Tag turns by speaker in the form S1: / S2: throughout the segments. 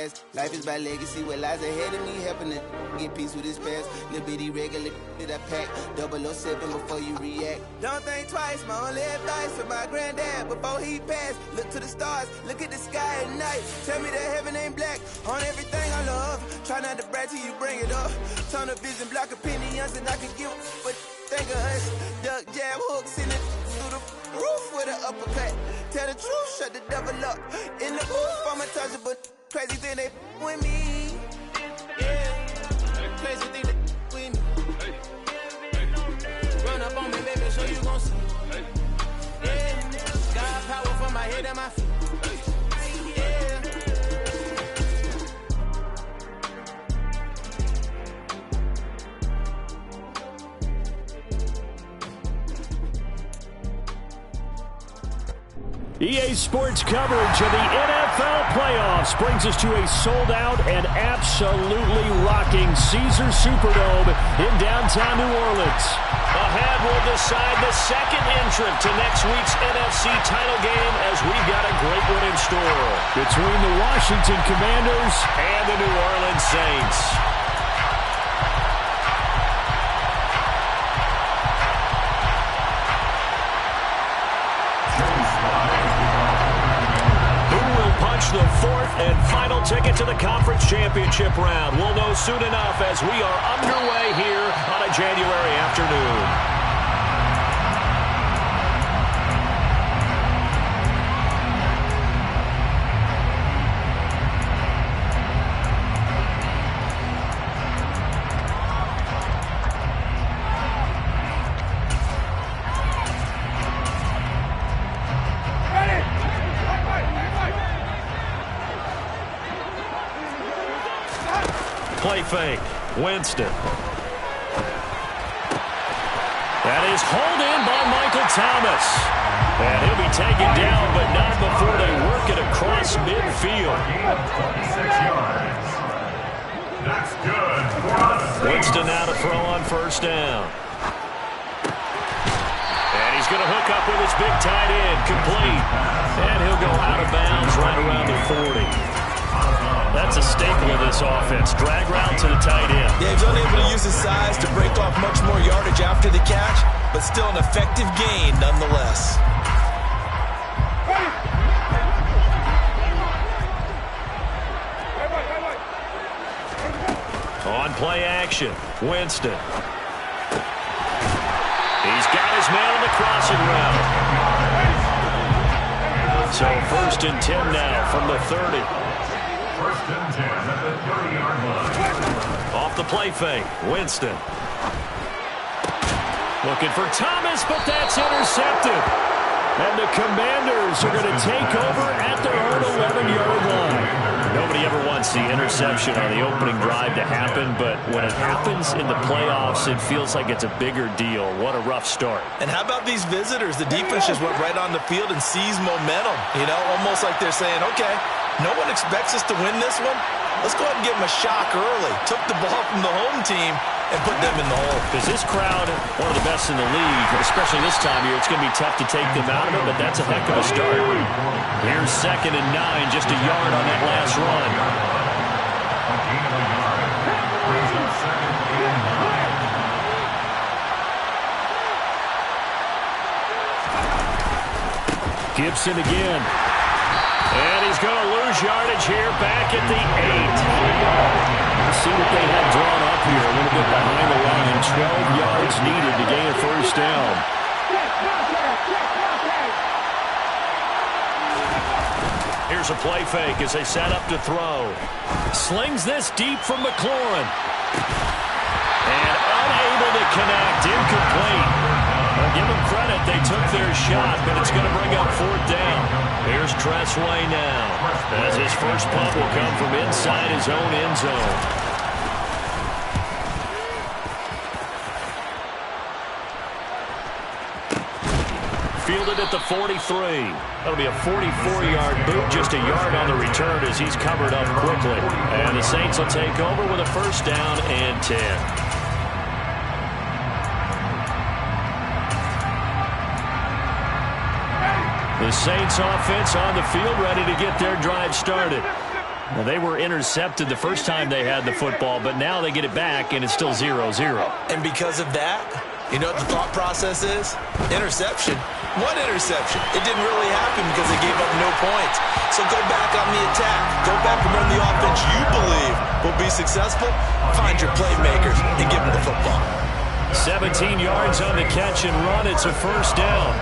S1: fast. Life is by legacy, what lies ahead of me, helping to get peace with this past. Little bitty regular that I pack, 007 before you react. Don't think twice, my only advice for my granddad before he passed. Look to the stars, look at the sky at night. Tell me that heaven ain't black on everything I love. Try not to brag till you bring it up. Turn the vision, block opinions, and I can give what think of us. Duck, jab, hooks in it through the roof with an uppercut. Tell the truth, shut the devil up. In the booth, I'm untouchable. Crazy thing they with me. Yeah, crazy thing they with me. Run up on me, baby, so you gon' see. Yeah, got power from my head and my feet. Yeah.
S2: EA Sports coverage of the NFL playoffs brings us to a sold-out and absolutely rocking Caesars Superdome in downtown New Orleans.
S3: Ahead will decide the second entrant to next week's NFC title game as we've got a great one in store
S2: between the Washington Commanders
S3: and the New Orleans Saints. The fourth and final ticket to the conference championship round. We'll know soon enough as we are underway here on a January afternoon. Play fake. Winston. That is hauled in by Michael Thomas. And he'll be taken down, but not before they work it across midfield.
S4: 26 yards. That's good.
S3: Winston now to throw on first down. And he's going to hook up with his big tight end. Complete. And he'll go out of bounds right around the 40. That's a staple of this offense. Drag route to the tight end.
S5: Yeah, he's unable to use his size to break off much more yardage after the catch, but still an effective gain nonetheless.
S3: On play action, Winston. He's got his man on the crossing route. So 1st and 10 now from the 30.
S4: First and 10 at the 30-yard line.
S3: Off the play fake, Winston. Looking for Thomas, but that's intercepted. And the Commanders are going to take over at their own 11-yard line. Nobody ever wants the interception on the opening drive to happen, but when it happens in the playoffs, it feels like it's a bigger deal. What a rough start.
S5: And how about these visitors? The defense just went right on the field and seized momentum. You know, almost like they're saying, okay, no one expects us to win this one. Let's go ahead and give them a shock early. Took the ball from the home team and put them in the hole.
S3: Because this crowd, one of the best in the league, especially this time of year, it's going to be tough to take them out of it, but that's a heck of a start. Here's 2nd and 9, just a yard on that last run. Gibson again. And he's going to lose yardage here back at the 8. Let's see what they have drawn up here. A little bit behind the line. 12 yards needed to gain a first down. Here's a play fake as they set up to throw. Slings this deep from McLaurin. And unable to connect. Incomplete. Well, give them credit. They took their shot, but it's going to bring up 4th down. Here's Tressway now, as his first punt will come from inside his own end zone. Fielded at the 43. That'll be a 44-yard boot, just a yard on the return as he's covered up quickly. And the Saints will take over with a first down and 10. The Saints offense on the field ready to get their drive started.
S2: Well, they were intercepted the first time they had the football, but now they get it back, and it's still 0-0.
S5: And because of that, you know what the thought process is? Interception. What interception? It didn't really happen because they gave up no points. So go back on the attack. Go back and run the offense you believe will be successful. Find your playmakers and give them the football.
S2: 17 yards on the catch and run. It's a first down.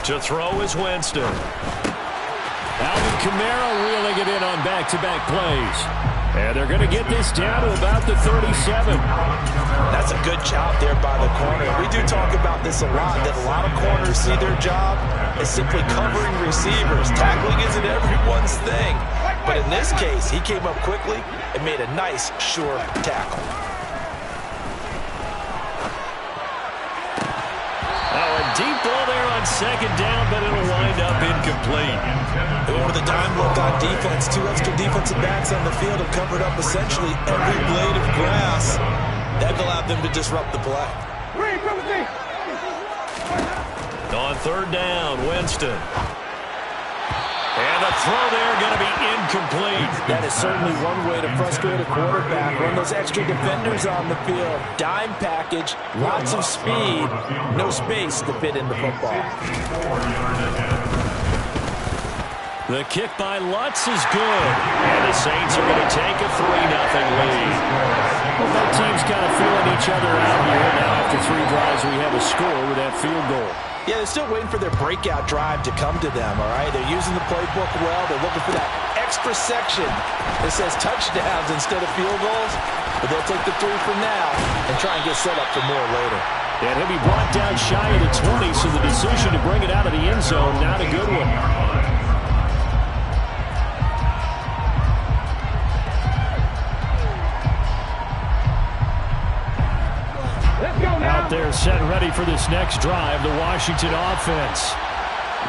S2: To throw is Winston. Alvin Kamara reeling it in on back-to-back plays. And they're going to get this down to about the 37.
S5: That's a good job there by the corner. We do talk about this a lot, that a lot of corners see their job as simply covering receivers. Tackling isn't everyone's thing. But in this case, he came up quickly and made a nice, sure tackle.
S2: Deep ball there on second down, but it'll wind up incomplete.
S5: They went with a dime look on defense. 2 extra defensive backs on the field have covered up essentially every blade of grass. That allowed them to disrupt the play.
S2: On third down, Winston. And the throw there going to be incomplete.
S5: That is certainly one way to frustrate a quarterback. Run those extra defenders on the field. Dime package, lots of speed, no space to fit in the football.
S2: The kick by Lutz is good. And the Saints are going to take a 3-0 lead. Well, both teams kind of feeling each other out here. Now after 3 drives, we have a score with that field goal.
S5: Yeah, they're still waiting for their breakout drive to come to them, all right? They're using the playbook well. They're looking for that extra section that says touchdowns instead of field goals. But they'll take the 3 for now and try and get set up for more later.
S2: And he'll be brought down shy of the 20, so the decision to bring it out of the end zone, not a good one. Out there set ready for this next drive, the Washington offense.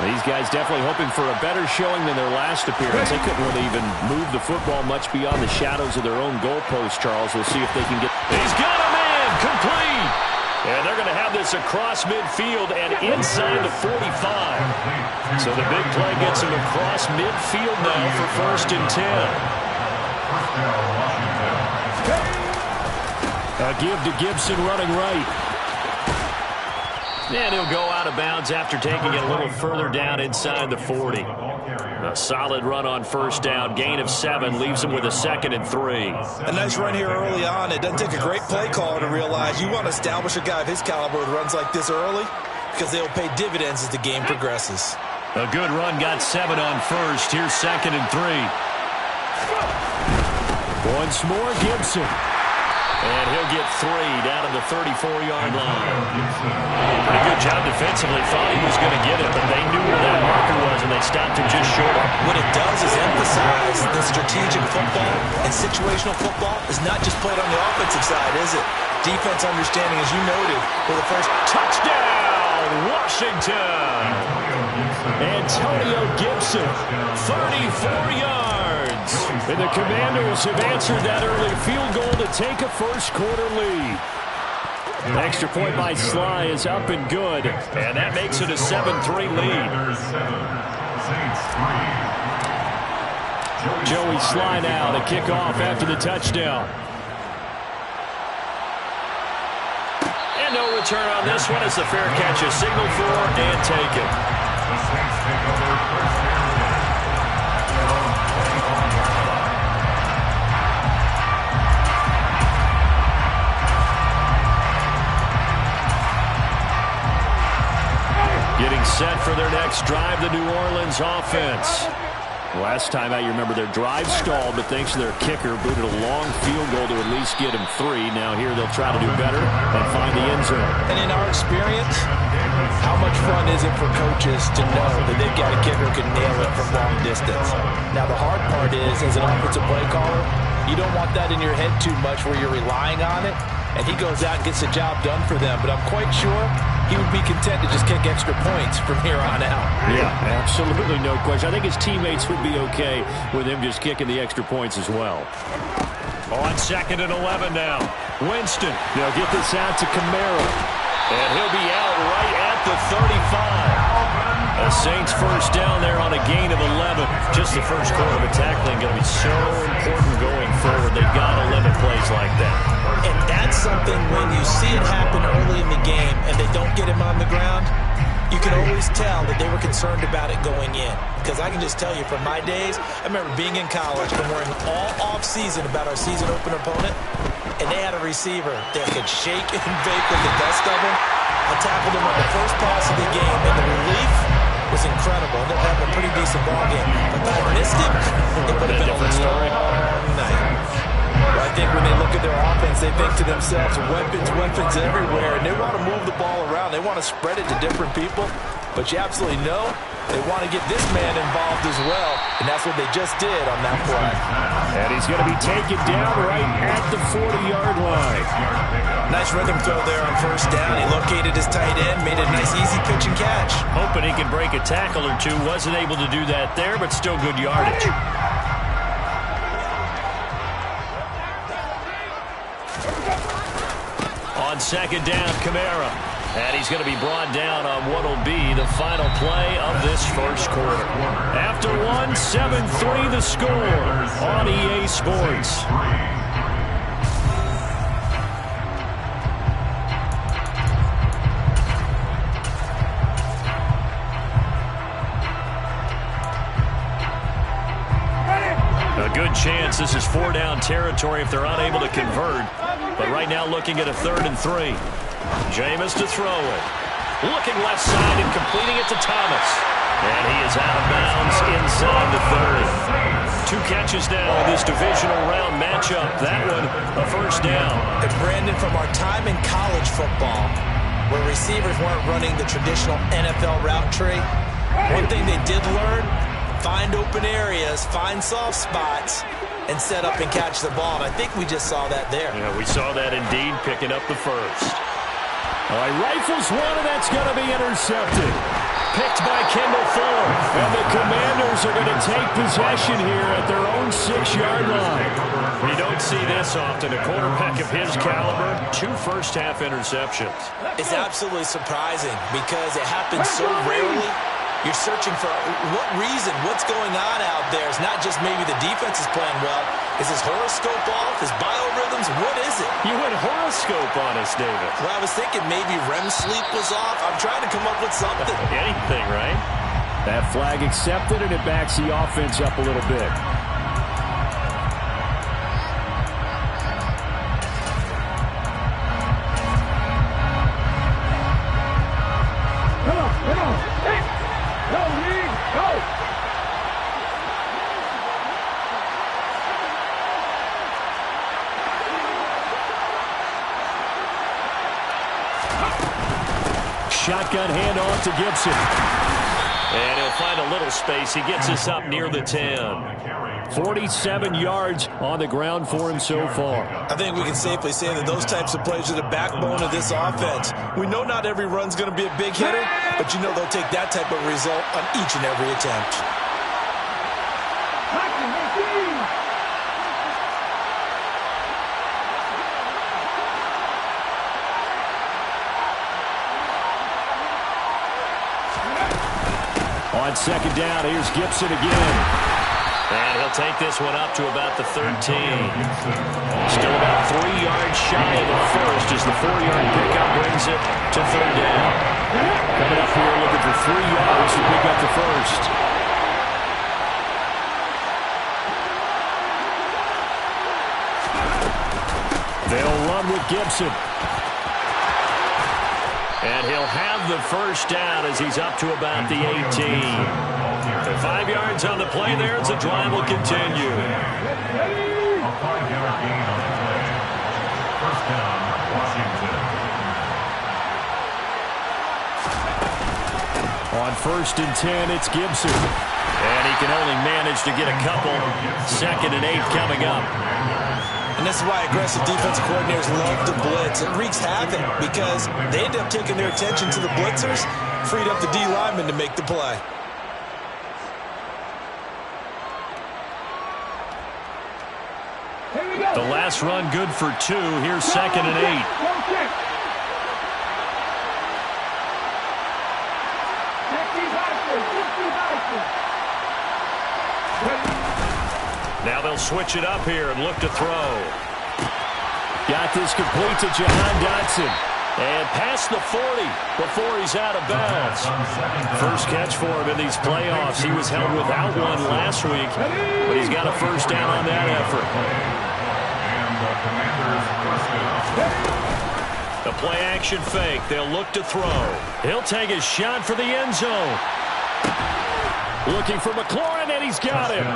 S2: These guys definitely hoping for a better showing than their last appearance. They couldn't really even move the football much beyond the shadows of their own goalpost, Charles. We'll see if they can get... He's got a man! Complete! And they're going to have this across midfield and inside the 45. So the big play gets him across midfield now for 1st and 10. A give to Gibson running right. And he'll go out of bounds after taking it a little further down inside the 40. A solid run on first down. Gain of 7 leaves him with a 2nd and 3.
S5: A nice run here early on. It doesn't take a great play caller to realize you want to establish a guy of his caliber with runs like this early because they'll pay dividends as the game progresses.
S2: A good run got 7 on first. Here's 2nd and 3. Once more, Gibson. And he'll get 3 down to the 34-yard line. Pretty good job defensively. Thought he was going to get it, but they knew where that marker was, and they stopped him just short.
S5: What it does is emphasize that strategic football and situational football is not just played on the offensive side, is it? Defense understanding, as you noted, for the first
S2: touchdown, Washington. Antonio Gibson, 34 yards. And the Commanders have answered that early field goal to take a first-quarter lead. An extra point by Sly is up and good, and that makes it a 7-3 lead. Joey Sly now to kick off after the touchdown. And no return on this one as the fair catch is signaled for and taken. Getting set for their next drive, the New Orleans offense. Last time out, you remember their drive stalled, but thanks to their kicker, booted a long field goal to at least get him 3. Now here they'll try to do better and find the end zone.
S5: And in our experience, how much fun is it for coaches to know that they've got a kicker who can nail it from long distance? Now the hard part is, as an offensive play caller, you don't want that in your head too much where you're relying on it, and he goes out and gets the job done for them. But I'm quite sure he would be content to just kick extra points from here on out.
S2: Yeah, absolutely no question. I think his teammates would be okay with him just kicking the extra points as well. On 2nd and 11 now. Winston, they'll get this out to Kamara. And he'll be out right at the 35. A Saints first down there on a gain of 11. Just the first quarter of tackling going to be so important going forward. They've got to limit plays like that.
S5: And that's something when you see it happen early in the game and they don't get him on the ground, you can always tell that they were concerned about it going in. Because I can just tell you from my days, I remember being in college and worrying all off-season about our season opener opponent, and they had a receiver that could shake and bake with the dust of him. I tackled him on the first pass of the game, and the relief was incredible. Ended up having a pretty decent ball game. But if I missed him, it would have been a
S2: different story.
S5: night. Well, I think when they look at their offense, they think to themselves, weapons everywhere, and they want to move the ball around. They want to spread it to different people, but you absolutely know they want to get this man involved as well, and that's what they just did on that play.
S2: And he's going to be taken down right at the 40-yard line.
S5: Nice rhythm throw there on first down. He located his tight end, made a nice easy pitch and catch.
S2: Hoping he could break a tackle or two. Wasn't able to do that there, but still good yardage. On second down, Kamara. And he's going to be brought down on what will be the final play of this first quarter. After 7-3 the score on EA Sports. A good chance this is 4-down territory if they're unable to convert. But right now looking at a 3rd and 3. Jameis to throw it. Looking left side and completing it to Thomas. And he is out of bounds inside the 30. 2 catches now in this divisional round matchup. That one a first down.
S5: And Brandon, from our time in college football, where receivers weren't running the traditional NFL route tree, one thing they did learn, find open areas, find soft spots, and set up and catch the ball. And I think we just saw that there.
S2: Yeah, we saw that indeed, picking up the first. All right, rifles one, and that's going to be intercepted. Picked by Kendall Fuller. And the Commanders are going to take possession here at their own 6-yard line. You don't see this often. A quarterback of his caliber, 2 first-half interceptions.
S5: It's absolutely surprising because it happens so rarely. You're searching for what reason, what's going on out there. It's not just maybe the defense is playing well. Is his horoscope off? His biorhythms? What is it?
S2: You went horoscope on us, David.
S5: Well, I was thinking maybe REM sleep was off. I'm trying to come up with something.
S2: Anything, right? That flag accepted, and it backs the offense up a little bit. Shotgun handoff to Gibson. And he'll find a little space. He gets us up near the 10. 47 yards on the ground for him so far.
S5: I think we can safely say that those types of plays are the backbone of this offense. We know not every run's going to be a big hitter, but you know they'll take that type of result on each and every attempt.
S2: On second down, here's Gibson again. And he'll take this one up to about the 13. Still about 3 yards shy of the first as the 4-yard pickup brings it to 3rd down. Coming up here looking for 3 yards to pick up the first. They'll run with Gibson. And he'll have the first down as he's up to about the 18. The 5 yards on the play there as the drive will continue.
S4: A 5-yard gain on the play. First down, Washington.
S2: On 1st and 10, it's Gibson. And he can only manage to get a couple. 2nd and 8 coming up.
S5: And this is why aggressive defensive coordinators love to blitz. It wreaks havoc because they end up taking their attention to the blitzers, freed up the D lineman to make the play.
S6: Here we go.
S3: The last run good for 2. Here's 2nd and 8. Now they'll switch it up here and look to throw.
S2: Got this complete to Jahan Dotson.
S3: And past the 40 before he's out of bounds. First catch for him in these playoffs. He was held without one last week, but he's got a first down on that effort. The play action fake. They'll look to throw. He'll take a shot for the end zone.
S2: Looking for McLaurin, and he's got him.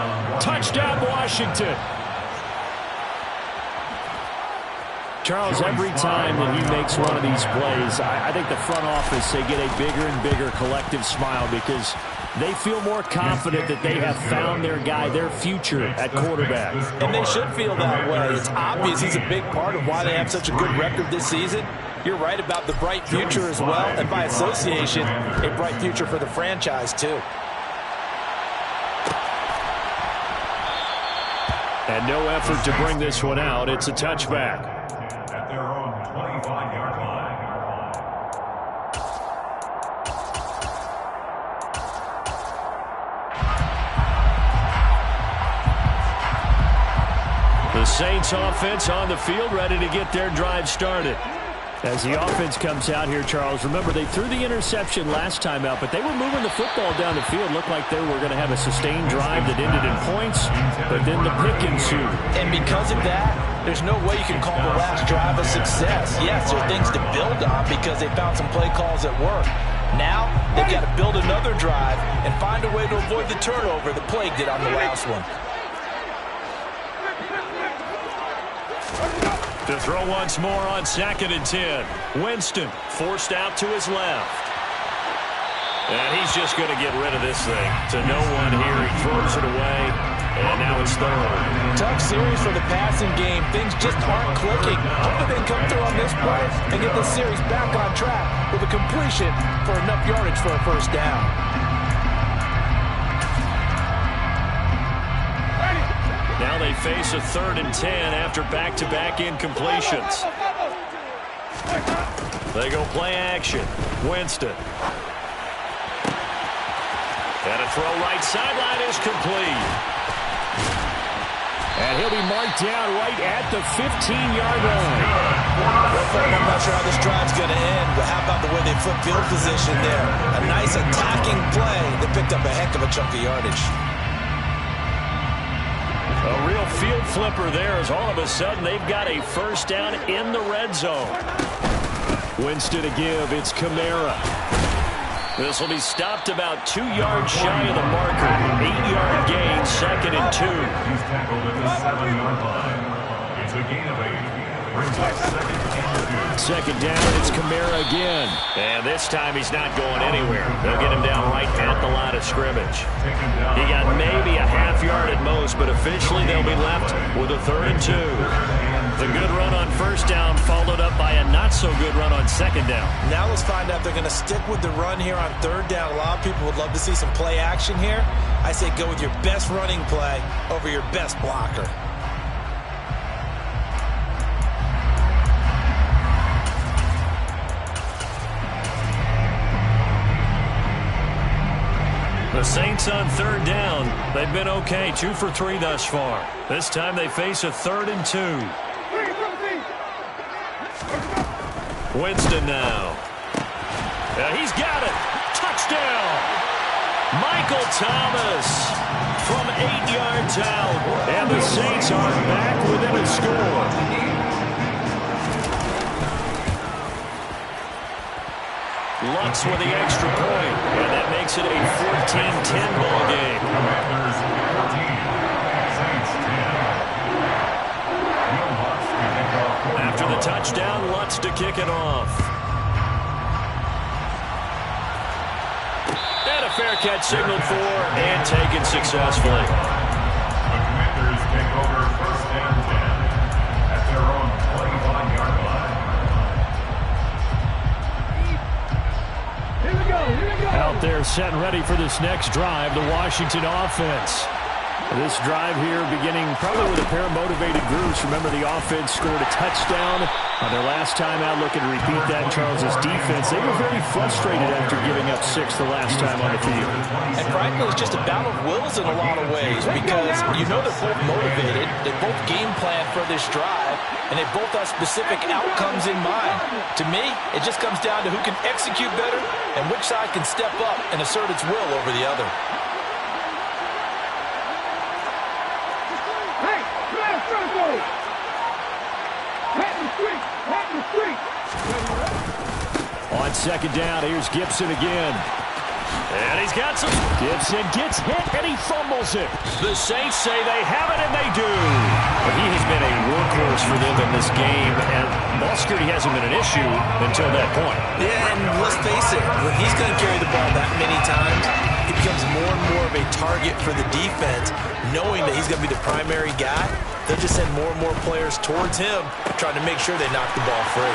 S2: Touchdown, Washington. Charles, every time that he makes one of these plays, I think the front office, they get a bigger and bigger collective smile because they feel more confident that they have found their guy, their future at quarterback.
S5: And they should feel that way. It's obvious he's a big part of why they have such a good record this season. You're right about the bright future as well, and by association, a bright future for the franchise too.
S2: And no effort to bring this one out. It's a touchback.
S4: At their own 25-yard line.
S3: The Saints offense on the field, ready to get their drive started.
S2: As the offense comes out here, Charles, remember they threw the interception last time out, but they were moving the football down the field. Looked like they were going to have a sustained drive that ended in points, but then the pick ensued.
S5: And because of that, there's no way you can call the last drive a success. Yes, there are things to build on because they found some play calls that work. Now, they've got to build another drive and find a way to avoid the turnover the plague did on the last one.
S3: To throw once more on 2nd and 10. Winston forced out to his left. And he's just going to get rid of this thing. To no one here. He throws it away. And now it's 3rd.
S5: Tough series for the passing game. Things just aren't clicking. Hopefully they can come through on this play and get this series back on track with a completion for enough yardage for a first down.
S3: Now they face a 3rd and 10 after back-to-back incompletions. They go play action. Winston. And a throw right sideline is complete.
S2: And he'll be marked down right at the 15-yard line.
S5: I'm not sure how this drive's going to end, but how about the way they flip field position there? A nice attacking play that picked up a heck of a chunk of yardage.
S3: A real field flipper there as all of a sudden they've got a first down in the red zone.
S2: Winston to give. It's Kamara.
S3: This will be stopped about 2 yards shy of the marker. 8-yard gain, 2nd and 2.
S4: He's tackled at the 7-yard line. It's a gain of 8. Brings up 2nd and 2.
S2: Second down, it's Kamara again.
S3: And this time he's not going anywhere. They'll get him down right at the line of scrimmage. He got maybe a half yard at most, but officially they'll be left with a 3rd and 2. The good run on first down followed up by a not-so-good run on 2nd down.
S5: Now let's find out if they're going to stick with the run here on 3rd down. A lot of people would love to see some play action here. I say go with your best running play over your best blocker.
S3: The Saints on 3rd down. They've been okay, 2 for 3 thus far. This time they face a 3rd and 2. Winston now. He's got it. Touchdown. Michael Thomas from 8 yards out. And the Saints are back within a score. Lutz with the extra point, and that makes it a 14-10 ball game.
S4: Commanders 14, Saints 10.
S3: After the touchdown, Lutz to kick it off. And a fair catch signaled for and taken successfully.
S4: The Commanders take over 1st and 10 at their own 25-yard line.
S2: Out there set and ready for this next drive, the Washington offense. This drive here beginning probably with a pair of motivated groups. Remember, the offense scored a touchdown on their last time out. Looking to repeat that in Charles's defense. They were very frustrated after giving up 6 the last time on the field.
S5: And frankly, it's just a battle of wills in a lot of ways because you know they're both motivated. They both game plan for this drive, and they both have specific outcomes in mind. To me, it just comes down to who can execute better and which side can step up and assert its will over the other.
S2: On second down, here's Gibson again. And he's got some. Gibson gets hit, and he fumbles it. The Saints say they have it, and they do. But he has been a workhorse for them in this game, and ball security hasn't been an issue until that point.
S5: Yeah, and let's face it, when he's going to carry the ball that many times, he becomes more and more of a target for the defense, knowing that he's going to be the primary guy. They'll just send more and more players towards him, trying to make sure they knock the ball free.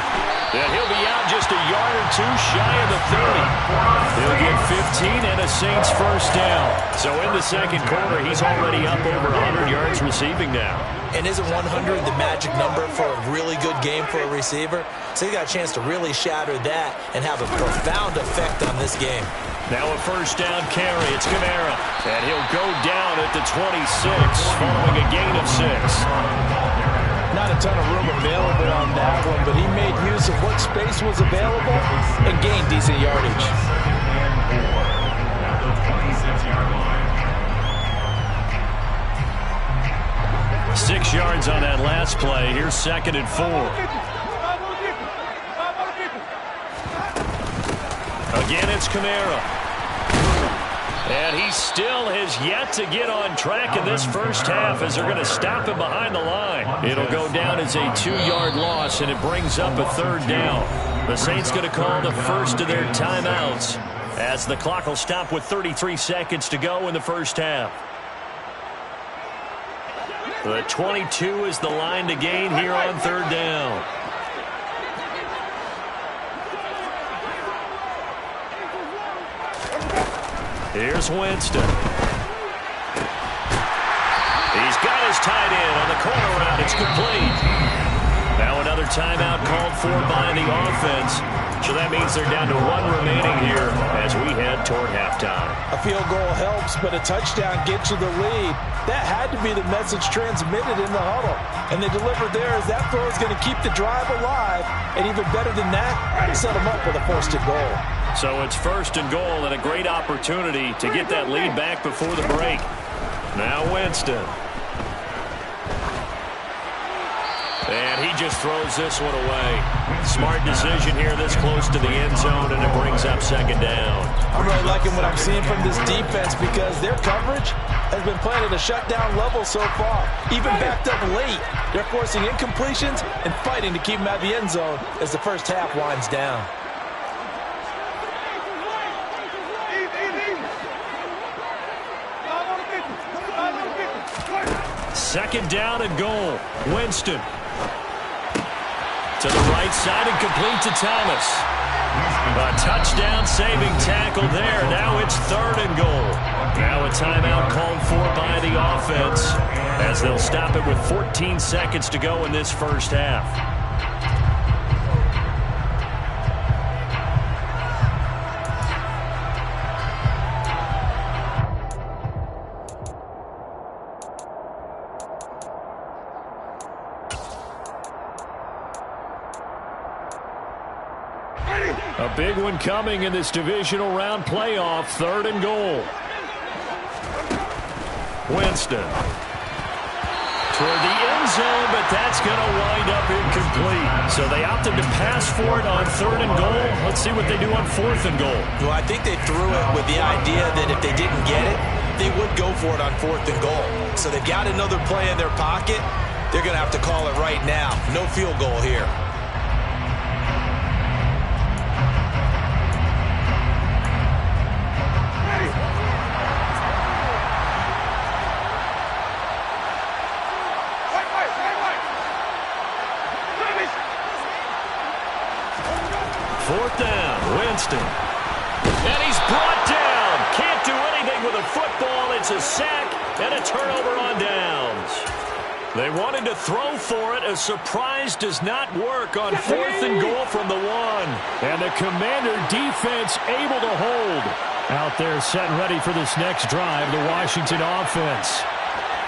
S2: And he'll be out just a yard or two shy of the 30. He'll get 15 and a Saints first down. So in the second quarter, he's already up over 100 yards receiving now.
S5: And isn't 100 the magic number for a really good game for a receiver? So he got a chance to really shatter that and have a profound effect on this game.
S2: Now a first down carry. It's Kamara. And he'll go down at the 26 following a gain of 6.
S5: Not a ton of room available on that one, but he made use of what space was available and gained decent yardage.
S2: 6 yards on that last play. Here's 2nd and 4. Again, it's Kamara. And he still has yet to get on track in this first half as they're going to stop him behind the line. It'll go down as a 2-yard loss, and it brings up a 3rd down. The Saints going to call the first of their timeouts as the clock will stop with 33 seconds to go in the first half. The 22 is the line to gain here on 3rd down. Here's Winston. He's got his tight end on the corner route. It's complete. Now another timeout called for by the offense. So that means they're down to 1 remaining here as we head toward halftime.
S5: A field goal helps, but a touchdown gets you the lead. That had to be the message transmitted in the huddle. And they delivered there as that throw is going to keep the drive alive. And even better than that, set them up with a 1st and goal.
S2: So it's 1st and goal and a great opportunity to get that lead back before the break. Now Winston. And he just throws this one away. Smart decision here this close to the end zone, and it brings up 2nd down.
S5: I'm really liking what I'm seeing from this defense because their coverage has been playing at a shutdown level so far. Even backed up late, they're forcing incompletions and fighting to keep them out of the end zone as the first half winds down.
S2: Second down and goal. Winston. To the right side and complete to Thomas. A touchdown saving tackle there. Now it's 3rd and goal. Now a timeout called for by the offense as they'll stop it with 14 seconds to go in this first half. A big one coming in this divisional round playoff. 3rd and goal. Winston. Toward the end zone, but that's going to wind up incomplete. So they opted to pass for it on 3rd and goal. Let's see what they do on 4th and goal.
S5: Well, I think they threw it with the idea that if they didn't get it, they would go for it on 4th and goal. So they've got another play in their pocket. They're going to have to call it right now. No field goal here.
S2: Fourth down, Winston. And he's brought down. Can't do anything with a football. It's a sack,
S3: And a turnover on downs. They wanted to throw for it. A surprise does not work on 4th and goal from the 1.
S2: And the Commander defense able to hold. Out there set and ready for this next drive, the Washington offense.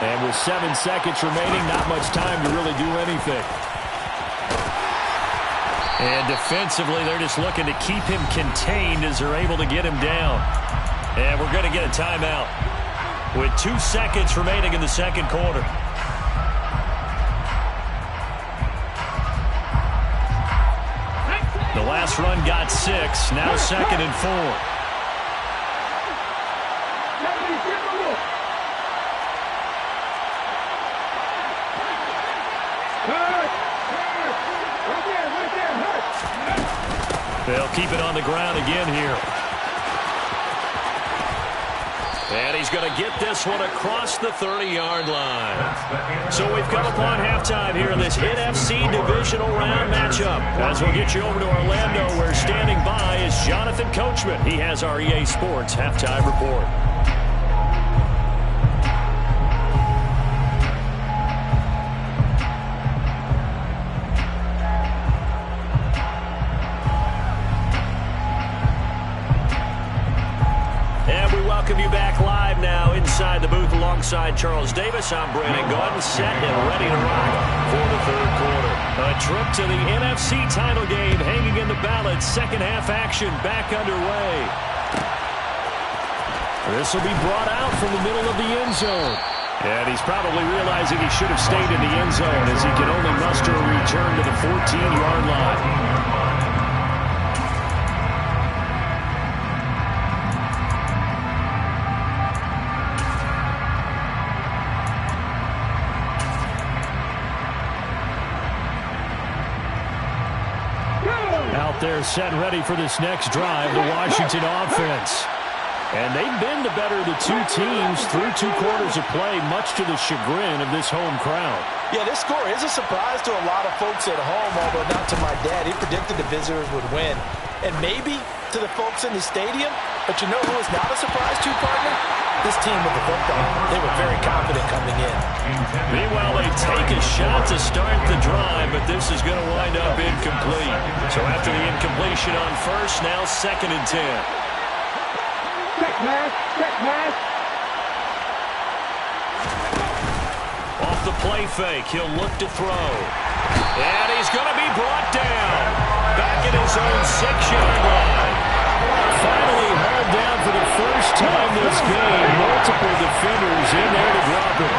S2: And with 7 seconds remaining, not much time to really do anything.
S3: And defensively, they're just looking to keep him contained as they're able to get him down. And we're going to get a timeout with 2 seconds remaining in the second quarter. The last run got 6, now 2nd and 4. They'll keep it on the ground again here. And he's going to get this one across the 30-yard line. So we've come upon halftime here in this NFC Divisional Round matchup. As we'll get you over to Orlando, where standing by is Jonathan Coachman. He has our EA Sports Halftime Report. Welcome you back live now inside the booth alongside Charles Davis. I'm Brandon Gaudin, set and ready to rock for the third quarter. A trip to the NFC title game hanging in the balance. Second half action back underway. This will be brought out from the middle of the end zone. And he's probably realizing he should have stayed in the end zone as he can only muster a return to the 14-yard line. They're set and ready for this next drive, the Washington offense. And they've been the better of the two teams through 2 quarters of play, much to the chagrin of this home crowd.
S5: Yeah, this score is a surprise to a lot of folks at home, although not to my dad. He predicted the visitors would win. And maybe to the folks in the stadium, but you know who is not a surprise to, partner? This team with the football. They were very confident coming in.
S3: Meanwhile, they take a shot to start the drive, but this is going to wind up incomplete. So after the incompletion on first, now 2nd and 10.
S6: Check pass.
S3: Off the play fake, he'll look to throw. And he's going to be brought down. Back at his own 6-yard line. Finally hauled down for the first time this game. Multiple defenders in there to drop it.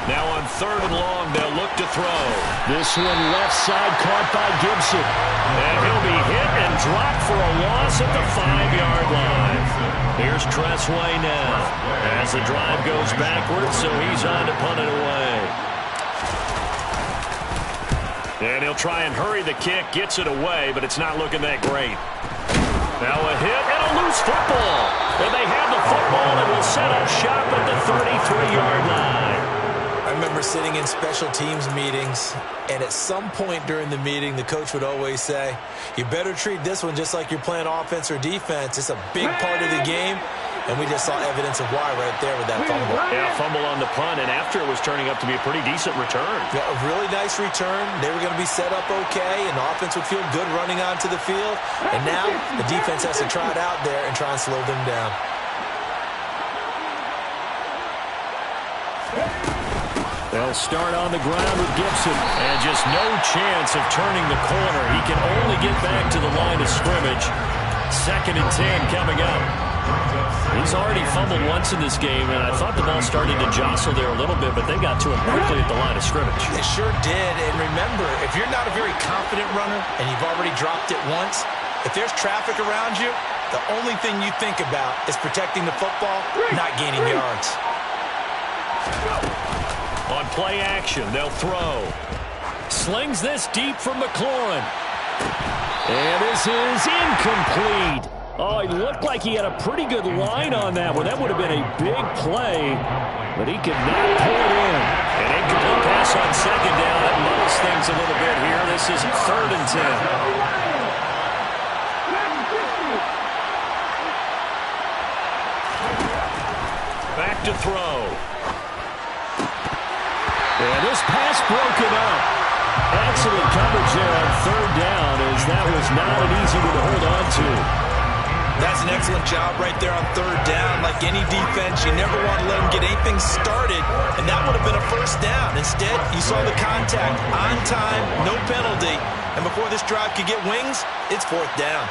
S3: Now on 3rd and long, they'll look to throw.
S2: This one left side caught by Gibson.
S3: And he'll be hit and dropped for a loss at the 5-yard line. Here's Tressway now. As the drive goes backwards, so he's on to punt it away. And he'll try and hurry the kick, gets it away, but it's not looking that great. Now a hit and a loose football. And they have the football and will set up shop at the 33-yard line.
S5: I remember sitting in special teams meetings, and at some point during the meeting, the coach would always say, you better treat this one just like you're playing offense or defense. It's a big part of the game, and we just saw evidence of why right there with that fumble.
S3: Yeah, fumble on the punt, and after it was turning up to be a pretty decent return.
S5: Yeah, a really nice return. They were going to be set up okay, and the offense would feel good running onto the field. And now the defense has to try it out there and try and slow them down.
S3: They'll start on the ground with Gibson. And just no chance of turning the corner. He can only get back to the line of scrimmage. 2nd and 10 coming up. He's already fumbled once in this game, and I thought the ball started to jostle there a little bit, but they got to him quickly at the line of scrimmage.
S5: They sure did. And remember, if you're not a very confident runner and you've already dropped it once, if there's traffic around you, the only thing you think about is protecting the football, not gaining yards.
S3: On play action, they'll throw. Slings this deep from McLaurin. And this is incomplete.
S2: Oh, it looked like he had a pretty good line on that one. That would have been a big play, but he could not pull it in.
S3: An incomplete pass on second down. That muddles things a little bit here. This is 3rd and 10. Back to throw.
S2: And this pass broken up. Excellent coverage there on 3rd down, as that was not an easy one to hold on to.
S5: That's an excellent job right there on 3rd down. Like any defense, you never want to let them get anything started, and that would have been a 1st down. Instead, you saw the contact on time, no penalty, and before this drive could get wings, it's 4th down.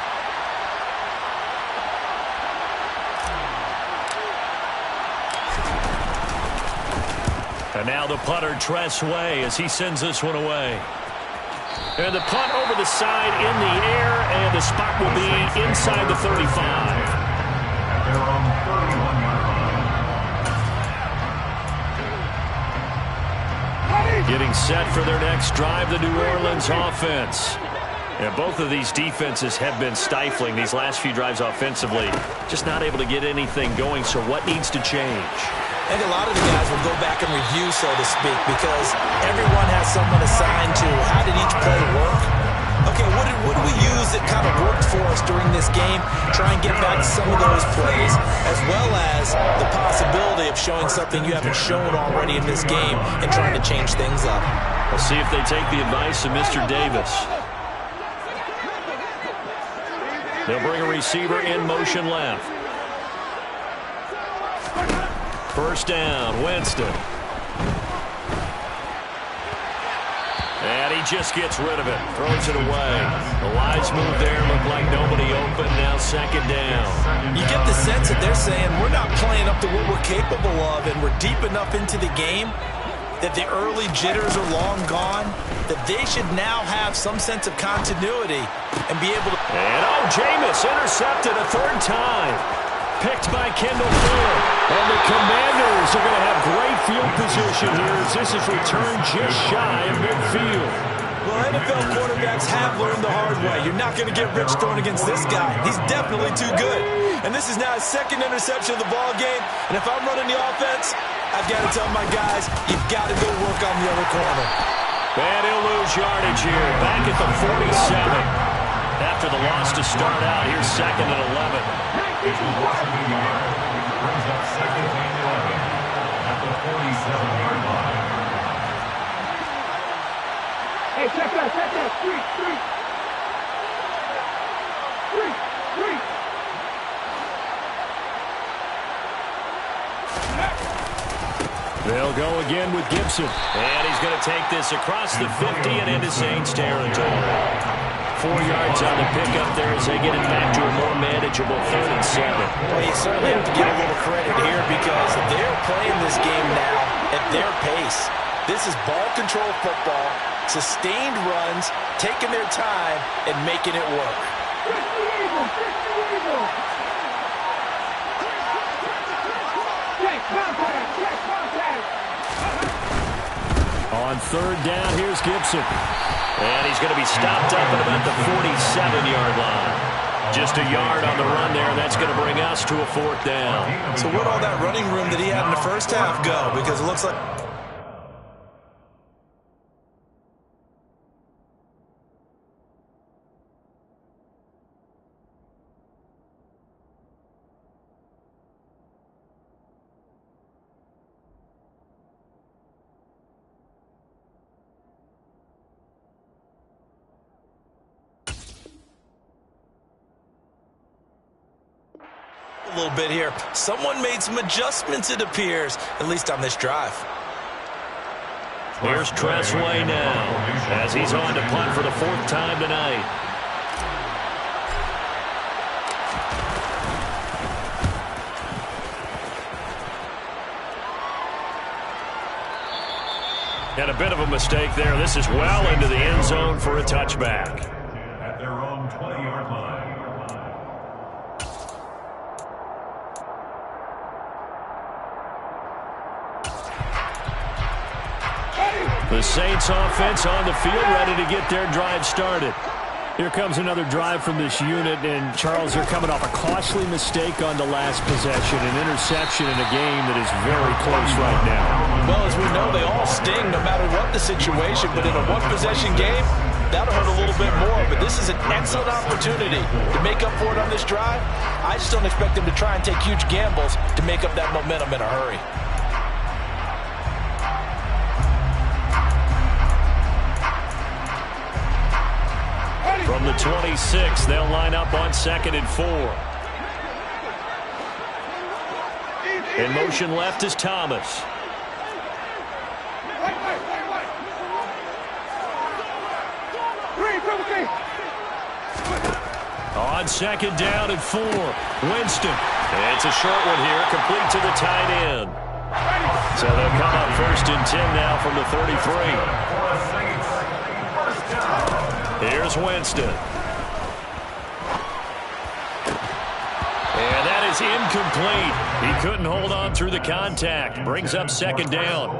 S3: And now the punter, Tress Way, as he sends this one away. And the punt over the side in the air, and the spot will be inside the 35.
S4: At their own 31-yard line.
S3: Getting set for their next drive, the New Orleans offense. And both of these defenses have been stifling these last few drives offensively. Just not able to get anything going, so what needs to change?
S5: I think a lot of the guys will go back and review, so to speak, because everyone has someone assigned to how did each play work. Okay, what did we use that kind of worked for us during this game? Try and get back to some of those plays, as well as the possibility of showing something you haven't shown already in this game and trying to change things up.
S3: We'll see if they take the advice of Mr. Davis. They'll bring a receiver in motion left. 1st down, Winston. And he just gets rid of it, throws it away. The wise move there, looked like nobody open, now 2nd down.
S5: You get the sense that they're saying we're not playing up to what we're capable of, and we're deep enough into the game that the early jitters are long gone, that they should now have some sense of continuity and be able to...
S3: And Jameis intercepted a 3rd time. Picked by Kendall Fuller.
S2: And the Commanders are going to have great field position here as this is returned just shy of midfield.
S5: Well, NFL quarterbacks have learned the hard way. You're not going to get rich throwing against this guy. He's definitely too good. And this is now his 2nd interception of the ball game. And if I'm running the offense, I've got to tell my guys, you've got to go work on the other corner.
S3: And he'll lose yardage here. Back at the 47. After the loss to start out, here's 2nd and 11.
S4: Brings up 2nd and 11 at the 47-yard line.
S6: Hey, check that, street.
S3: They'll go again with Gibson. And he's going to take this across the 50 and into Saints territory. 4 yards on the pickup there as they get it back to a more manageable 3rd and 7.
S5: Well, you certainly have to give a little credit here because they're playing this game now at their pace. This is ball control football, sustained runs, taking their time, and making it work.
S2: On 3rd down, here's Gibson.
S3: And he's going to be stopped up at about the 47-yard line. Just a yard on the run there, and that's going to bring us to a 4th down.
S5: So where'd all that running room that he had in the 1st half go? Because it looks like... a little bit here. Someone made some adjustments, it appears, at least on this drive.
S3: Here's Tress Way now as he's on to punt for the 4th time tonight. And a bit of a mistake there. This is well into the end zone for a touchback.
S4: At their own 20-yard line.
S3: The Saints offense on the field ready to get their drive started.
S2: Here comes another drive from this unit, and Charles, they're coming off a costly mistake on the last possession, an interception in a game that is very close right now.
S5: Well, as we know, they all sting no matter what the situation, but in a one-possession game, that'll hurt a little bit more. But this is an excellent opportunity to make up for it on this drive. I just don't expect them to try and take huge gambles to make up that momentum in a hurry.
S2: From the 26, they'll line up on 2nd and 4. In motion left is Thomas. On 2nd down and 4, Winston. It's a short one here, complete to the tight end. So they'll come up 1st and 10 now from the 33. Here's Winston. And that is incomplete. He couldn't hold on through the contact. Brings up 2nd down.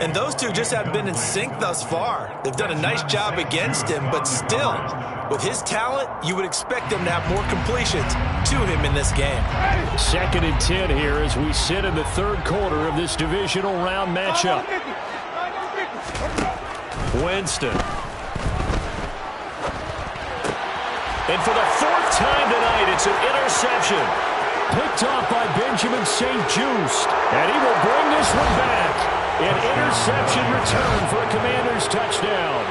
S5: And those two just haven't been in sync thus far. They've done a nice job against him, but still, with his talent, you would expect them to have more completions to him in this game.
S2: 2nd and 10 here as we sit in the 3rd quarter of this divisional round matchup. Winston. And for the 4th time tonight, it's an interception. Picked off by Benjamin St-Juste. And he will bring this one back. An interception return for a Commanders touchdown.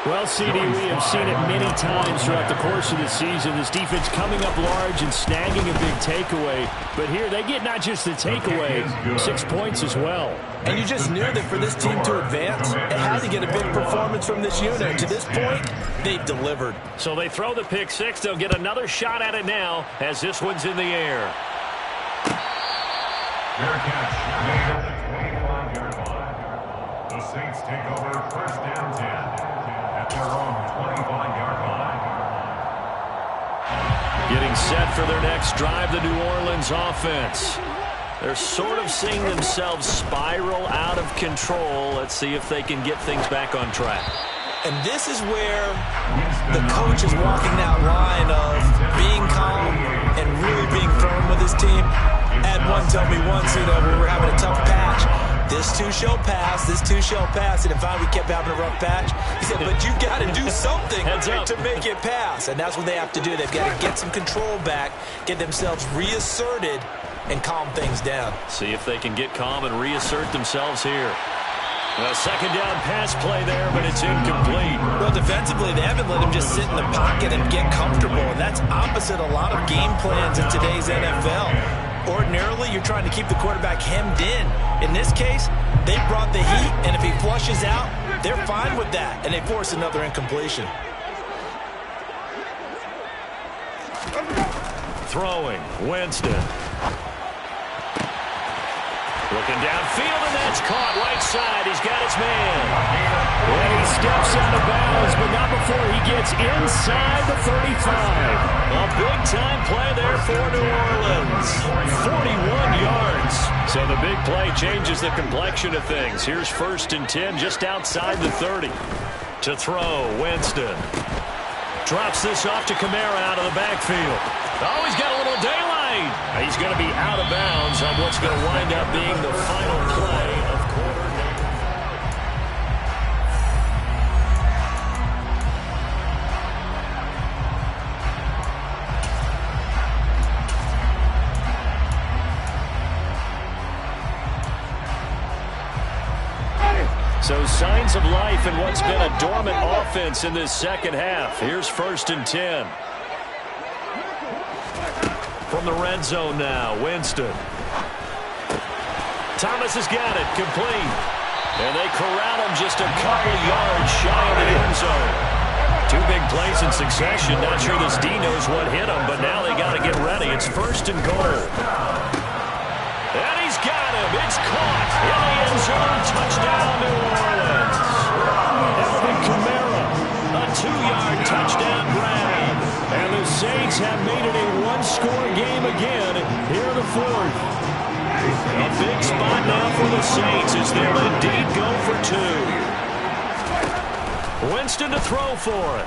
S2: Well, CD, we have seen it many times throughout the course of the season. This defense coming up large and snagging a big takeaway. But here they get not just the takeaway, 6 points as well.
S5: And you just knew that for this team to advance, it had to get a big performance from this unit. And to this point, they've delivered.
S2: So they throw the pick 6. They'll get another shot at it now as this one's in the air.
S4: Fair catch made at the 25-yard line. The Saints take over 1st and 10 at their own 25-yard line.
S2: Getting set for their next drive, the New Orleans offense. They're sort of seeing themselves spiral out of control. Let's see if they can get things back on track.
S5: And this is where the coach is walking that line of being calm and really being firm with his team. Had one tell me once, when we were having a tough patch, this too shall pass, this too shall pass. And if we kept having a rough patch, he said, but you got to do something to make it pass. And that's what they have to do. They've got to get some control back, get themselves reasserted, and calm things down.
S2: See if they can get calm and reassert themselves here. A 2nd down pass play there, but it's incomplete.
S5: Well, defensively, they haven't let him just sit in the pocket and get comfortable, and that's opposite a lot of game plans in today's NFL. Ordinarily, you're trying to keep the quarterback hemmed in. In this case, they brought the heat, and if he flushes out, they're fine with that, and they force another incompletion.
S2: Throwing, Winston. Looking downfield, and that's caught right side. He's got his man. And he steps out of bounds, but not before he gets inside the 35. A big-time play there for New Orleans. 41 yards. So the big play changes the complexion of things. Here's 1st and 10 just outside the 30. To throw, Winston. Drops this off to Kamara out of the backfield. Oh, he's got a little daylight. He's going to be out of bounds on what's going to wind up being the final play of quarter. So signs of life in what's been a dormant offense in this 2nd half. Here's 1st and 10. From the red zone now, Winston. Thomas has got it, complete. And they corral him just a couple yards shy of the end zone. 2 big plays in succession. Not sure this D knows what hit him, but now they got to get ready. It's 1st and goal. And he's got him. It's caught in the end zone. Touchdown, New Orleans. Alvin Kamara, a 2-yard touchdown grab. And the Saints have made it a 1-score game again here in the 4th. A big spot now for the Saints as they'll indeed go for 2. Winston to throw for it.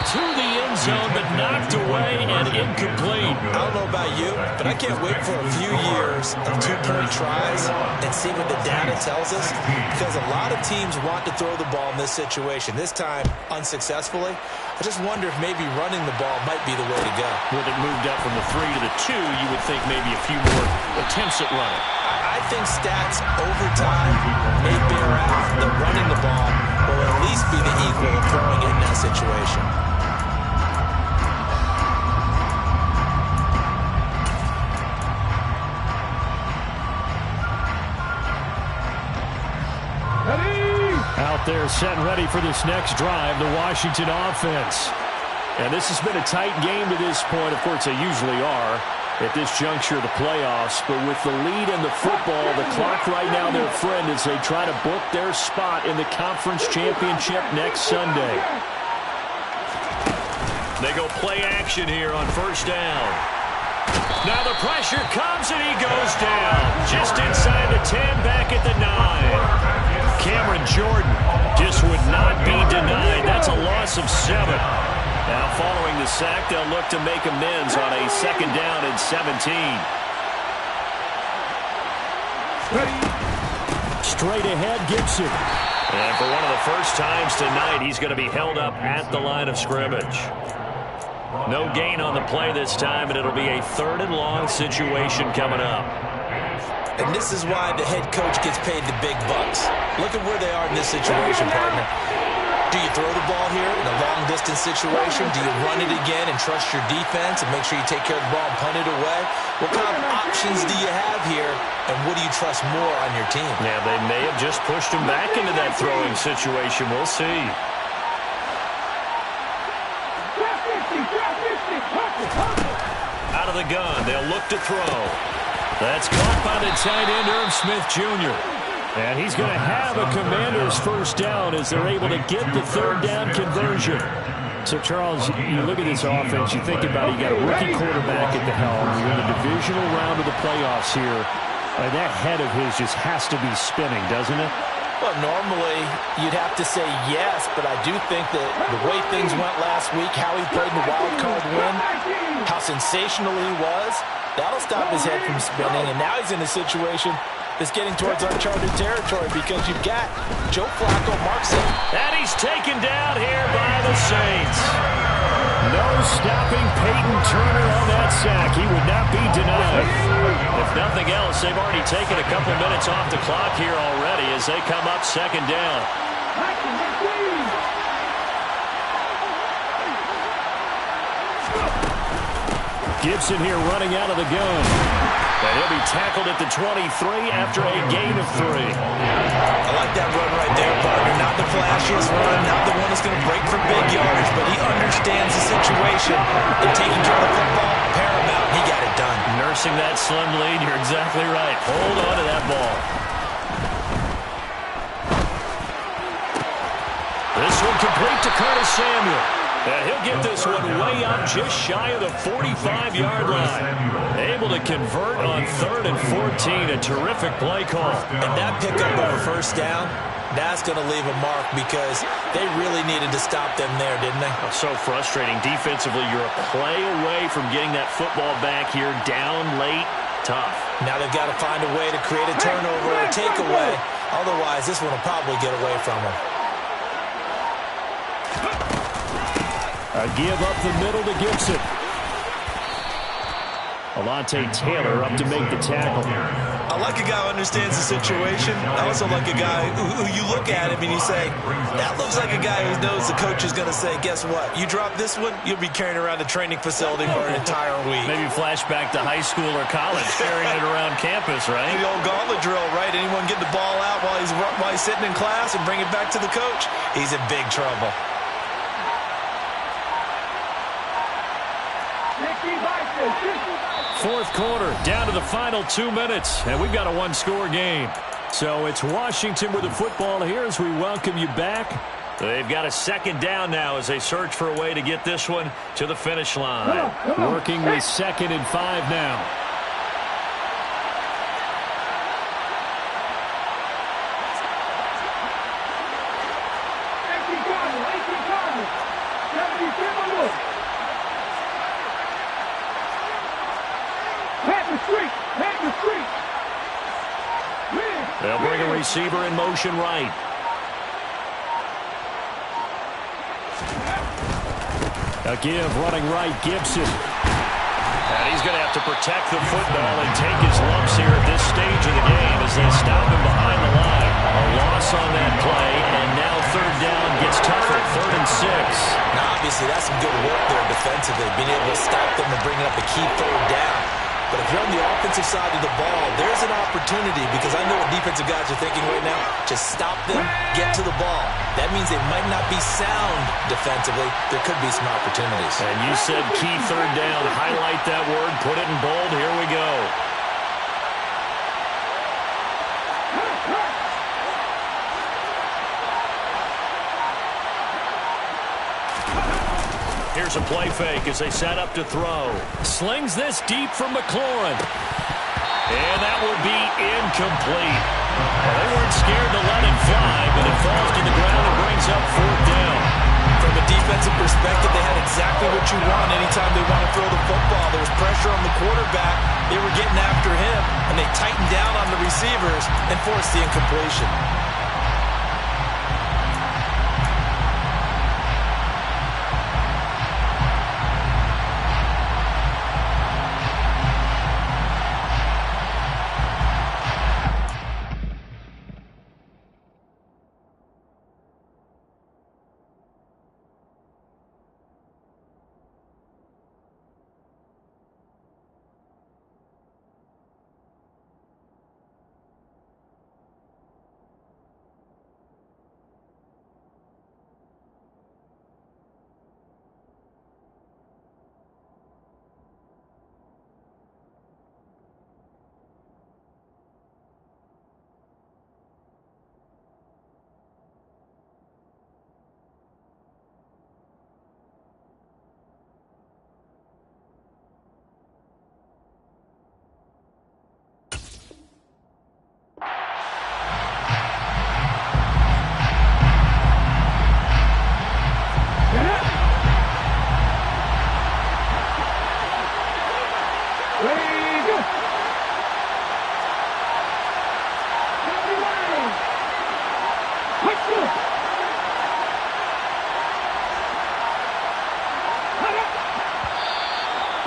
S3: to the end zone, but knocked away and incomplete.
S5: I don't know about you, but I can't wait for a few years of two-point tries and see what the data tells us, because a lot of teams want to throw the ball in this situation, this time unsuccessfully. I just wonder if maybe running the ball might be the way to go.
S2: With it moved up from the 3 to the 2, you would think maybe a few more attempts at running.
S5: I think stats over time may bear out that running the ball will at least be the equal of throwing it in that situation.
S2: Out there set and ready for this next drive, the Washington offense. And this has been a tight game to this point. Of course, they usually are at this juncture of the playoffs. But with the lead in the football, the clock right now their friend as they try to book their spot in the conference championship next Sunday.
S3: They go play action here on first down. Now the pressure comes and he goes down. Just inside the 10, back at the 9. Cameron Jordan just would not be denied. That's a loss of 7. Now following the sack, they'll look to make amends on a second down and 17.
S2: Straight ahead, Gibson.
S3: And for one of the first times tonight, he's going to be held up at the line of scrimmage. No gain on the play this time, and it'll be a 3rd and long situation coming up.
S5: And this is why the head coach gets paid the big bucks. Look at where they are in this situation, partner. Do you throw the ball here in a long-distance situation? Do you run it again and trust your defense and make sure you take care of the ball and punt it away? What kind of options do you have here, and what do you trust more on your team?
S3: Yeah, they may have just pushed him back into that throwing situation. We'll see. Out of the gun, they'll look to throw. That's caught by the tight end, Irv Smith Jr.
S2: And he's going to have a Commander's first down as they're able to get the 3rd down conversion. So, Charles, you look at this offense, you think about it, you got a rookie quarterback at the helm. You're in the divisional round of the playoffs here. That head of his just has to be spinning, doesn't it?
S5: Well, normally you'd have to say yes, but I do think that the way things went last week, how he played in the wild card win, how sensational he was, that'll stop his head from spinning. And now he's in a situation that's getting towards uncharted territory because you've got Joe Flacco, Mark Sanchez.
S3: And he's taken down here by the Saints.
S2: No stopping Peyton Turner on that sack. He would not be denied.
S3: If nothing else, they've already taken a couple minutes off the clock here already as they come up second down.
S2: Gibson here running out of the gun.
S3: And he'll be tackled at the 23 after a gain of 3.
S5: I like that run right there, partner. Not the flashiest run, not the one that's going to break for big yardage, but he understands the situation and taking care of the football, paramount. He got it done.
S3: Nursing that slim lead, you're exactly right. Hold on to that ball. This one complete to Curtis Samuel. And he'll get this one way up just shy of the 45-yard line. Able to convert on 3rd and 14. A terrific play call.
S5: And that pickup over first down, that's going to leave a mark because they really needed to stop them there, didn't they?
S3: So frustrating. Defensively, you're a play away from getting that football back here down late. Tough.
S5: Now they've got to find a way to create a turnover or a takeaway. Otherwise, this one will probably get away from them.
S2: A give up the middle to Gibson. Alontae Taylor up to make the tackle.
S5: I like a guy who understands the situation. I also like a guy who you look at him and you say, that looks like a guy who knows the coach is going to say, guess what? You drop this one, you'll be carrying around the training facility for an entire week.
S3: Maybe flashback to high school or college, carrying it around campus, right?
S5: The old gauntlet drill, right? Anyone get the ball out while he's sitting in class and bring it back to the coach? He's in big trouble.
S2: Fourth quarter, down to the final 2 minutes, and we've got a one-score game. So it's Washington with the football here as we welcome you back.
S3: They've got a second down now as they search for a way to get this one to the finish line.
S2: Working with 2nd and 5 now.
S3: They'll bring a receiver in motion right. A give running right, Gibson. And he's going to have to protect the football and take his lumps here at this stage of the game as they stop him behind the line. A loss on that play, and now third down gets tougher, 3rd and 6.
S5: Now, obviously, that's some good work there defensively, being able to stop them and bringing up a key 3rd down. But if you're on the offensive side of the ball, there's an opportunity because I know what defensive guys are thinking right now. Just stop them, get to the ball. That means they might not be sound defensively. There could be some opportunities.
S3: And you said key 3rd down. Highlight that word, put it in bold. Here we go. Here's a play fake as they set up to throw. Slings this deep from McLaurin. And that would be incomplete. Well, they weren't scared to let it fly, but it falls to the ground and brings up 4th down.
S5: From a defensive perspective, they had exactly what you want anytime they want to throw the football. There was pressure on the quarterback. They were getting after him, and they tightened down on the receivers and forced the incompletion.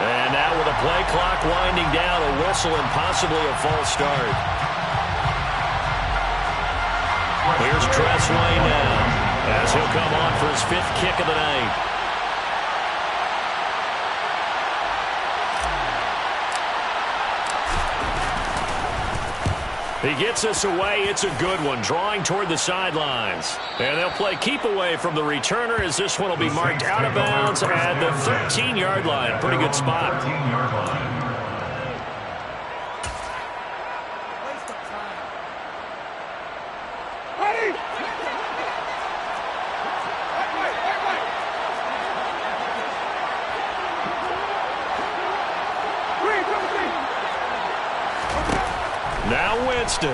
S3: And now with a play clock winding down, a whistle and possibly a false start. Here's Tressway now as he'll come on for his 5th kick of the night. He gets us away. It's a good one, drawing toward the sidelines. And they'll play keep away from the returner as this one will be marked out of bounds at the 13-yard line. Pretty good spot.
S4: 13-yard line.
S3: Now Winston.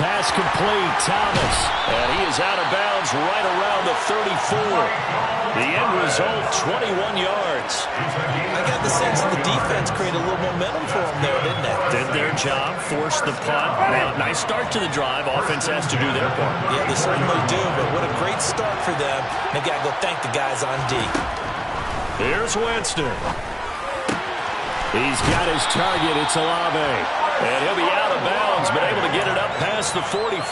S3: Pass complete, Thomas. And he is out of bounds right around the 34. The end result, 21 yards.
S5: I got the sense that the defense created a little momentum for them there, didn't it?
S3: Did their job, forced the punt. Well, nice start to the drive. Offense has to do their part.
S5: Yeah, they certainly do, but what a great start for them. They got to go thank the guys on D.
S3: Here's Winston. He's got his target. It's Olave. And he'll be out of bounds, but able to get it up past the 45.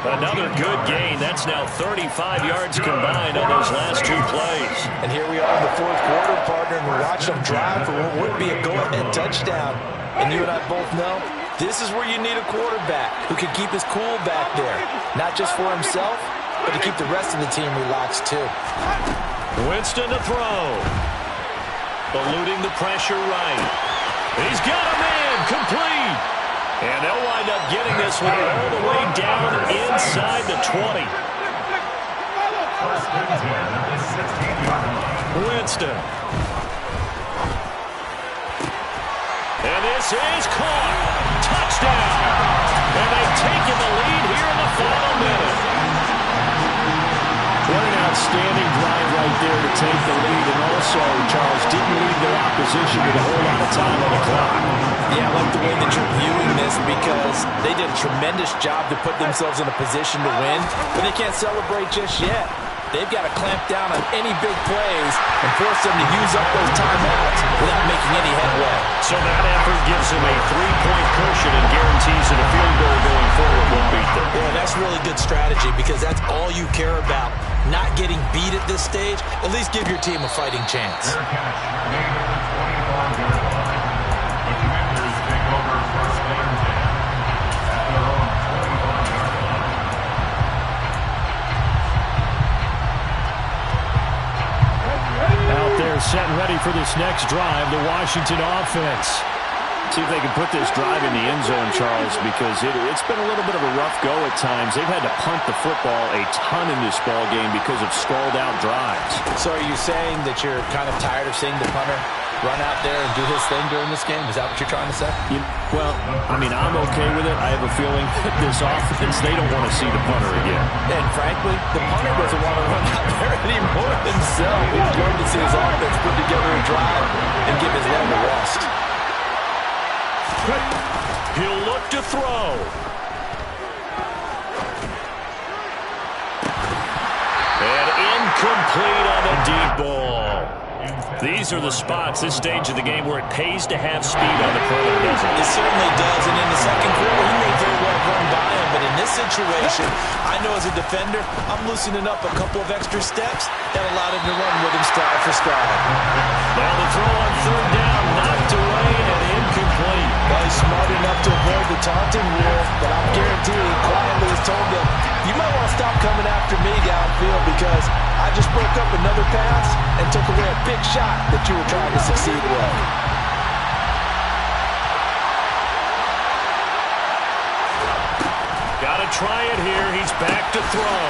S3: Another good gain. That's now 35 yards combined on those last 2 plays.
S5: And here we are in the 4th quarter, partner, and we're watching them drive for what would be a go-ahead touchdown. And you and I both know this is where you need a quarterback who can keep his cool back there. Not just for himself, but to keep the rest of the team relaxed too.
S3: Winston to throw. Eluding the pressure right. He's got a man complete. And they'll wind up getting this one all the way down inside the 20. Winston. And this is caught. Touchdown. And they've taken the lead here in the final minute. What an outstanding drive right there to take the lead and also
S2: so, Charles, didn't leave their opposition with a whole lot of time on the clock.
S5: Yeah, I like the way that you're viewing this because they did a tremendous job to put themselves in a position to win, but they can't celebrate just yet. They've got to clamp down on any big plays and force them to use up those timeouts without making any headway.
S2: So that effort gives them a 3-point cushion and guarantees that a field goal going forward won't beat them.
S5: Well, that's really good strategy because that's all you care about. Not getting beat at this stage, at least give your team a fighting chance.
S4: Fair catch made at the 25-yard line. The Commanders take over first and 10 at their own 25-yard line.
S2: Out there set and ready for this next drive, the Washington offense. See if they can put this drive in the end zone, Charles, because it's been a little bit of a rough go at times. They've had to punt the football a ton in this ball game because of stalled-out drives.
S5: So are you saying that you're kind of tired of seeing the punter run out there and do his thing during this game? Is that what you're trying to say?
S2: Well, I mean, I'm okay with it. I have a feeling that this offense, they don't want to see the punter again.
S5: And frankly, the punter doesn't want to run out there anymore himself. He's going to see his offense put together a drive and give his leg a rest.
S3: He'll look to throw. And incomplete on the deep ball. These are the spots, this stage of the game, where it pays to have speed on the perimeter, doesn't it?
S5: It certainly does, and in the second quarter, he may very well run by him, but in this situation, I know as a defender, I'm loosening up a couple of extra steps that allowed him to run with him stride for stride.
S3: Now the throw on third down, knocked away and incomplete.
S5: Well, he's smart enough to avoid the taunting rule, but I'm guaranteeing he quietly has told them, you might want to stop coming after me downfield because I just broke up another pass and took away a big shot that you were trying to succeed with.
S3: Got to try it here. He's back to throw.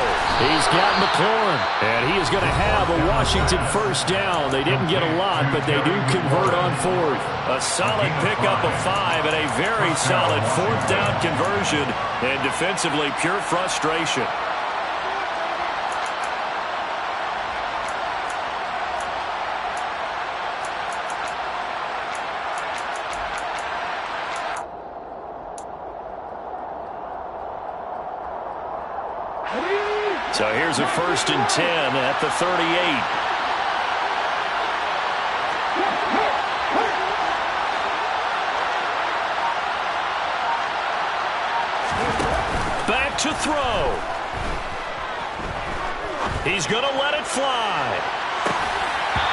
S2: He's got McLaurin, and he is going to have a Washington first down. They didn't get a lot, but they do convert on fourth.
S3: A solid pickup of 5 and a very solid fourth down conversion, and defensively pure frustration. So here's a 1st and 10 at the 38. Back to throw. He's going to let it fly.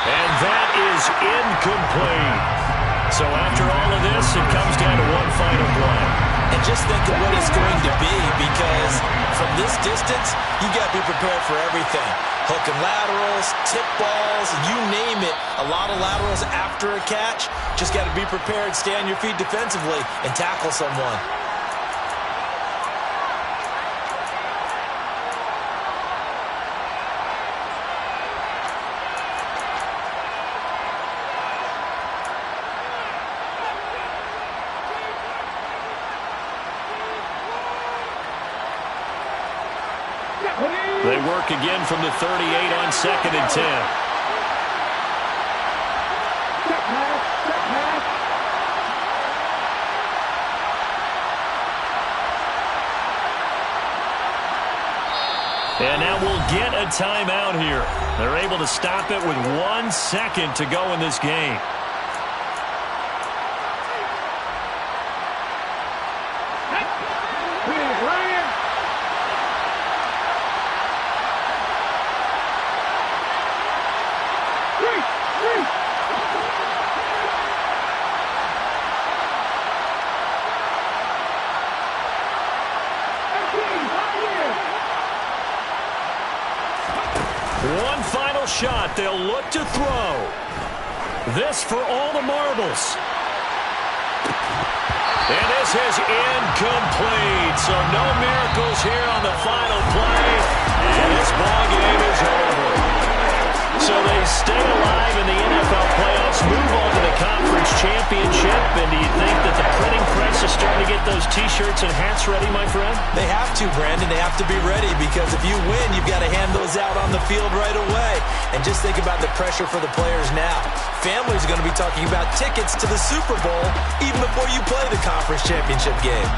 S3: And that is incomplete. So after all of this, it comes down to one final play.
S5: And just think of what it's going to be because from this distance, you got to be prepared for everything. Hook and laterals, tip balls, you name it. A lot of laterals after a catch. Just got to be prepared, stay on your feet defensively, and tackle someone.
S3: They work again from the 38 on 2nd and 10. And now we'll get a timeout here. They're able to stop it with 1 second to go in this game. One final shot. They'll look to throw. This for all the marbles. And this is incomplete. So no miracles here on the final play. And this ball game is over. So they stay alive in the NFL playoffs, move on to the conference championship. And do you think that the printing press Dallas is starting to get those T-shirts and hats ready, my friend?
S5: They have to, Brandon. They have to be ready because if you win, you've got to hand those out on the field right away. And just think about the pressure for the players now. Families are going to be talking about tickets to the Super Bowl even before you play the conference championship game.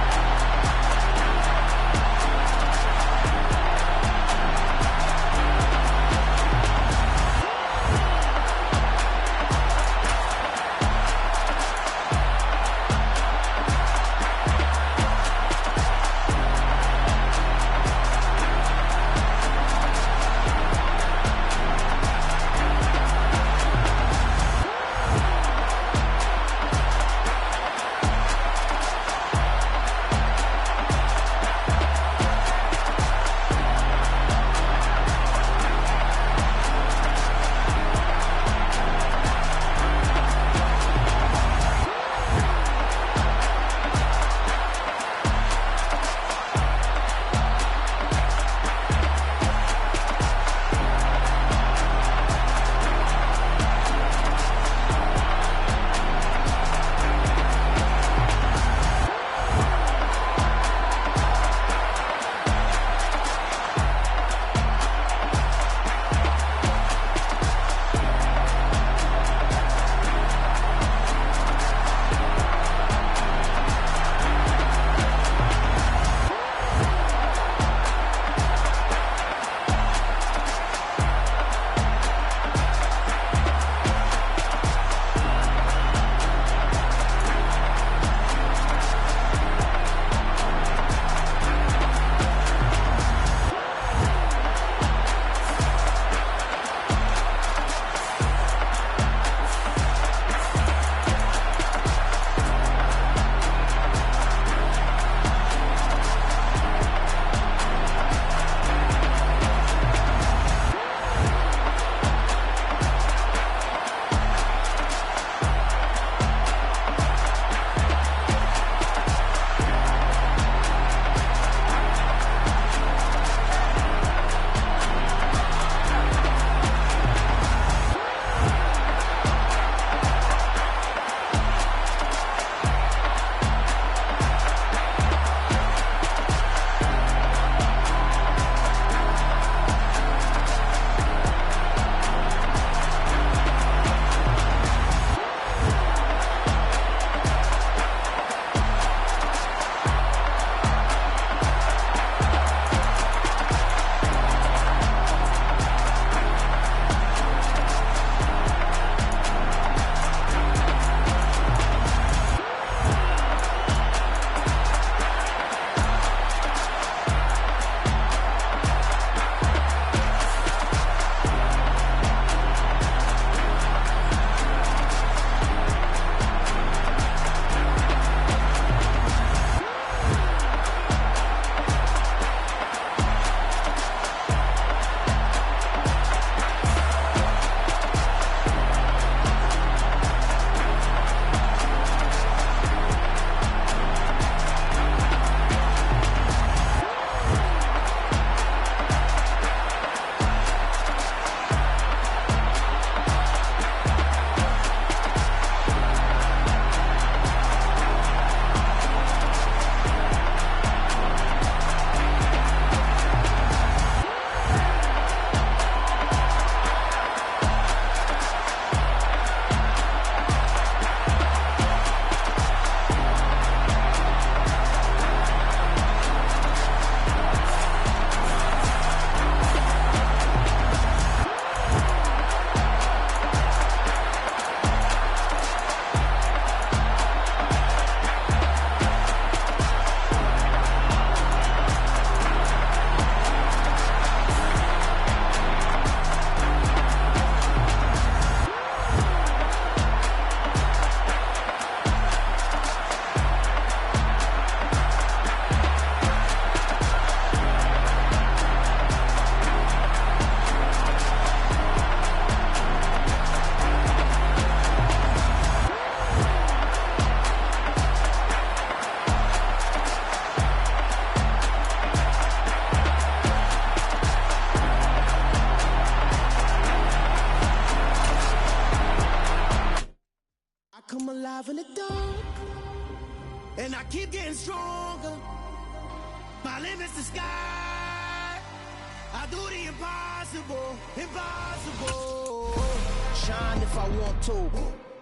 S1: and I keep getting stronger. My limit's the sky. I do the impossible, impossible. Shine if I want to.